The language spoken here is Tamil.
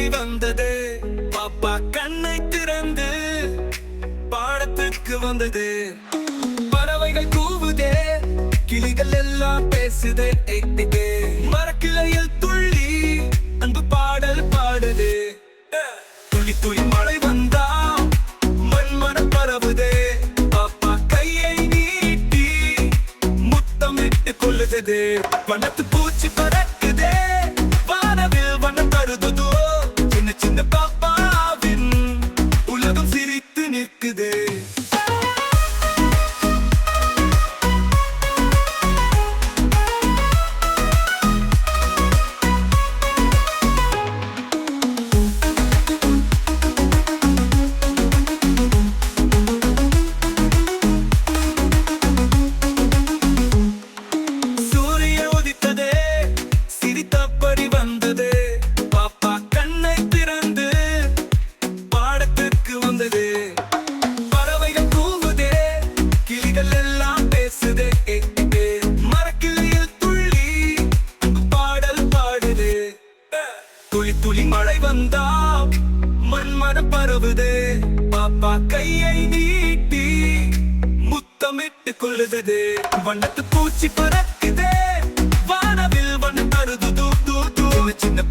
தேடி வந்தது. பாப்பா கண்ணை திறந்து பாடத்துக்கு வந்தது. பறவைகள் கூவுதே, கிளிகள் எல்லாம் பேசுதே, மரக்கிளையில் துள்ளி அன்பு பாடல் பாடுது. துளி துளி மழை வந்தா மண்மனம் பரவுதே. பாப்பா கையை நீட்டி முத்தமிட்டு கொள்ளுது. வண்ணத்து பூச்சி பறக்குதே, வானவில் வண்ணம் தருதுதோ. சின்ன சின்ன பாப்பாவின் உலகம் சிரித்து நிற்குது. பறவைகள் கூவுதே, கிளிகள் எல்லாம் பேசுதே, மரக்கிளையில் துள்ளி பாடல் பாடுது. துளி துளி மழை வந்தா மண்மனம் பரவுதே. பாப்பா கையை நீட்டி முத்தமிட்டு கொள்ளுது. வண்ணத்து பூச்சி பறக்குதே, வானவில் வண்ணம் தருது. சின்ன சின்ன